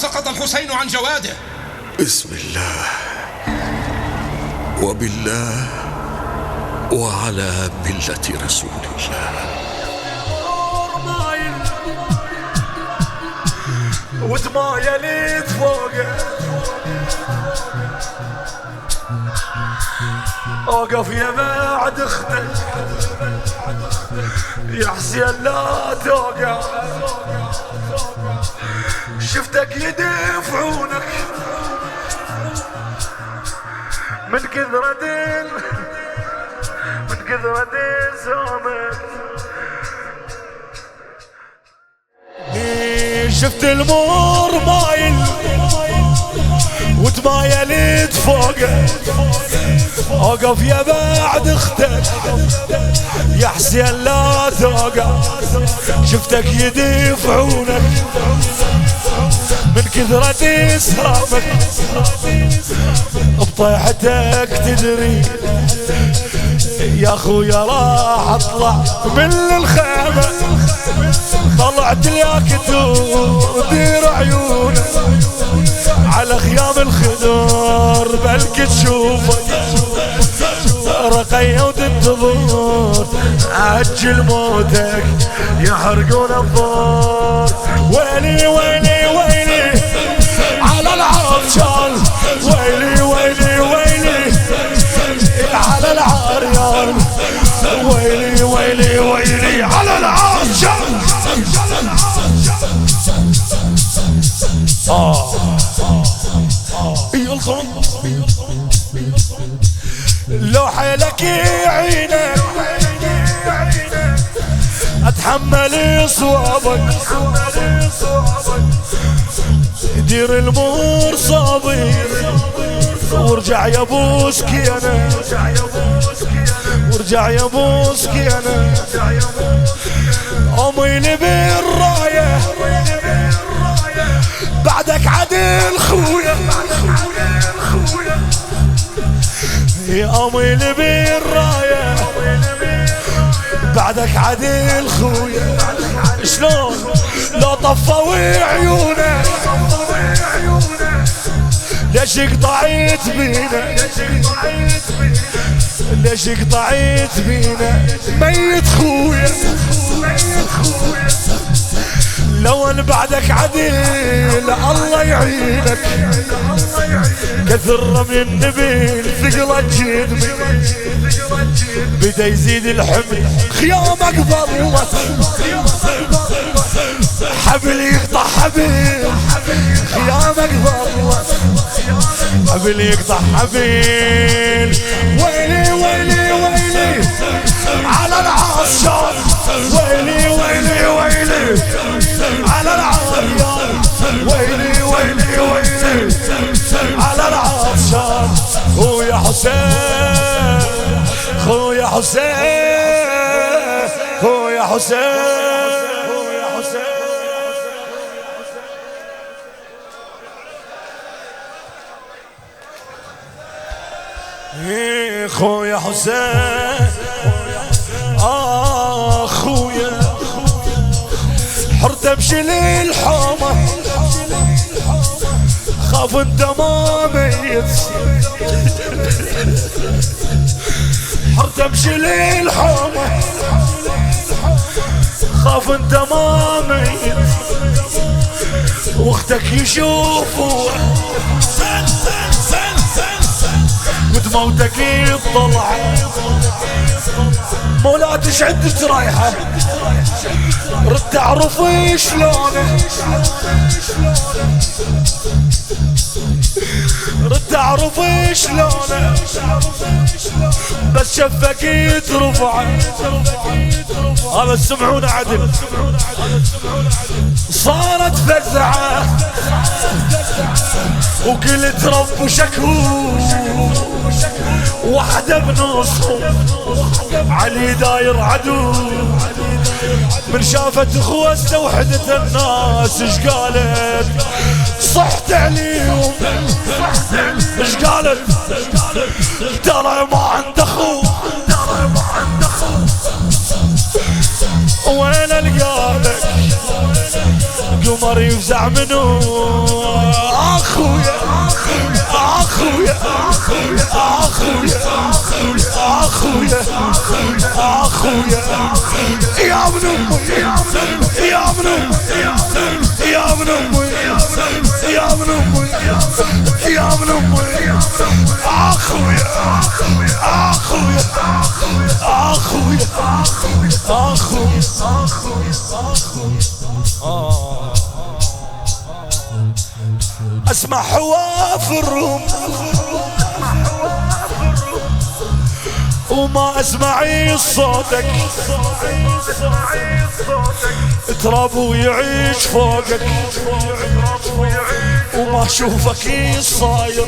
سقط الحسين عن جواده. بسم الله وبالله وعلى ملة رسول الله. وتمايلت فوقه اوقف يا بعد اختك يا حسين لا توقع، شفتك يدفعونك من كثرة سامك. شفت المور مايل وتمايلت فوقه اوقف يا بعد اختك يا حسين لا توقع، شفتك يدفعونك من كثرة اسهامك، بطيحتك تدري يا خويا راح اطلع من الخيمة، طلعت الياكت ودير عيونك على خيام الخدور بلك تشوفك رقية وتنتظر عجل موتك يحرقون الضار. ويلي ويلي ويلي على العطشان، ويلي ويلي ويلي على العريان، ويلي ويلي ويلي على العطشان. لو حيلك يعينك اتحمل صوابك، دير المور صابي وارجع يا ابو سكينة، وارجع يا ابو سكينة. اميلي بالراية بعدك عدل خويا، يا اميلي بالراية بعدك عدل خويا. شلون لو طفوا عيونك ليش قطعت بينا، ليش قطعت بينا ميت خويا. لو ان بعدك عدل الله يعينك، كثر من النبيل ثقلت جدمي بدا يزيد الحمل خيامك ظلت، حبل يقطع حبل خيامك ظلت، حبل يقطع حبل. ويلي ويلي ويلي على العطشان، ويلي ويلي ويلي على العريان، ويلي ويلي ويلي على العطشان. خويا حسين خويا حسين خويا حسين خويا حسين. خويا حسين خويا حرت امشي للحومة خاف انت ما ميت، حرت امشي للحومة خاف انت ما ميت، واختك يشوفوا قد موتك يطلع مولاتش عدت رايحة رد تعرف شلونه، رد تعرف شلونه بس شفك يترفع. هذا سمعون عدل صارت فزعة وقلت رب شكو وحده بنصهم علي داير عدو، من شافت اخوة استوحدت الناس اش قالت صحت عليهم، اش قالت ترى ما عند اخو، وين القالك قمر عمر يفزع منه اخويا اخويا اخويا اخويا اخويا يا ابن امي يا ابن امي يا ابن امي يا ابن امي يا ابن امي اخويا اخويا اخويا اخويا اسمع حواف الروم وما اسمعي صوتك تراب ويعيش فوقك وما اشوفك صاير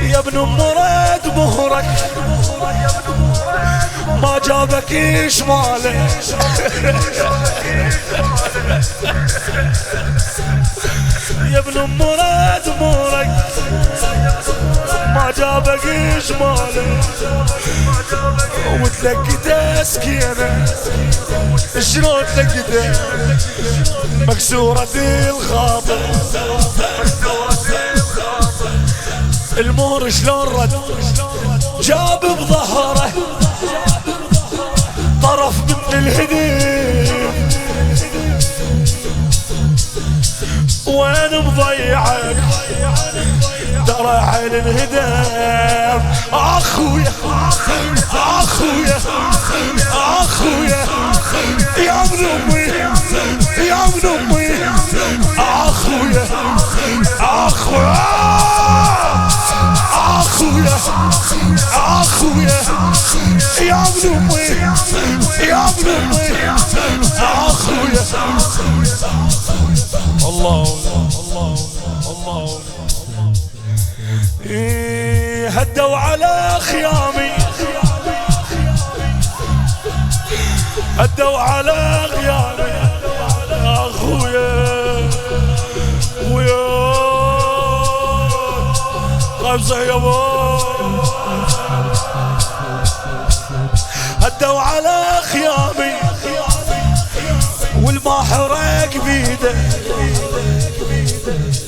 يا ابن مراد مهرك ما جابك شماله يا ابن مراد مهرك ما جابك شماله وتلقيته سكينه شلون تلقيته مكسورة الخاطر المهر شلون رد جاب بظهره طرف من الهديم وين مضيعك ترى عين الهدام اخويا اخويا اخويا يا ابن امي يا ابن امي اخويا اخويا اخويا اخويا يا ابن امي يا ابن امي اخويا الله الله الله هدوا على خيامي هدوا على خيامي اخويا ويا خمسة يابا هدوا على خيامي والمحرق بيده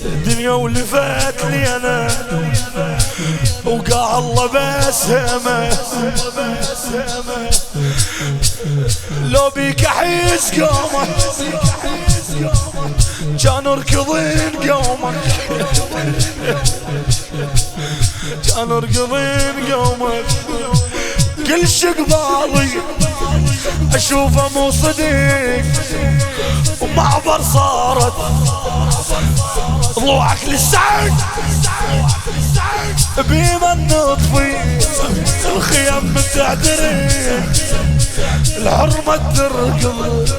الدنيا ولفت لي انا وقع الله بسمه لو بيك احس قومك كانوا ركضين قومك كانوا ركضين قومك كل شقبالي اشوفه مو صديق ومعبر صارت ضلوعك للسعد بيما نطفي الخيام من تعترين الحرمة تركض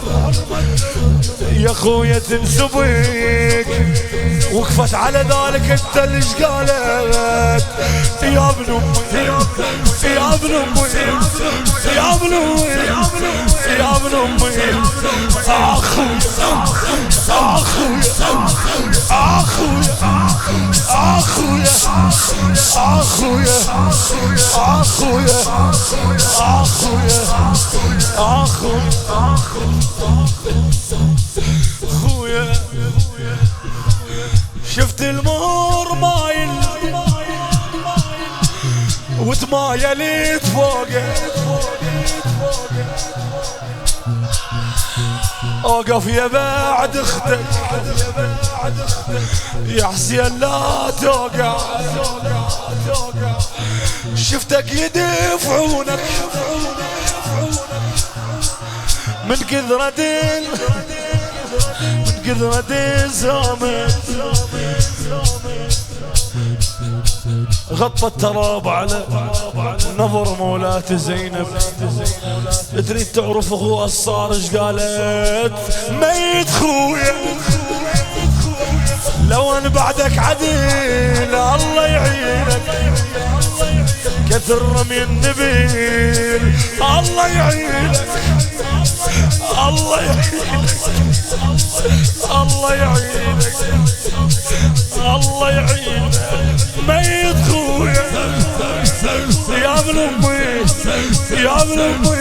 يا خويا تنسبيك وقفت على ذلك انت اللي قالت يا ابن امي يا ابن امي يا ابن امي يا ابن امي اخويا اخويا اخويا اخويا اخويا اخويا اخويا اخويا شفت المور مايل وتمايلت فوقه اوقف يا بعد اختك يا حسين لا توقع شفتك يدفعونك من كثرة الزامن غطى التراب على نظر مولاة زينب تريد تعرف اخوها الصار ايش قالت ميت خويا لو ان بعدك عديل الله يعينك كثر رمي النبيل الله يعينك الله يعينك الله يعينك الله يعينك ميت خويا يا ابن امي يا ابن امي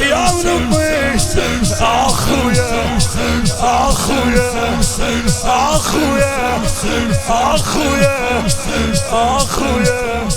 يا ابن امي اخويا اخويا اخويا اخويا اخويا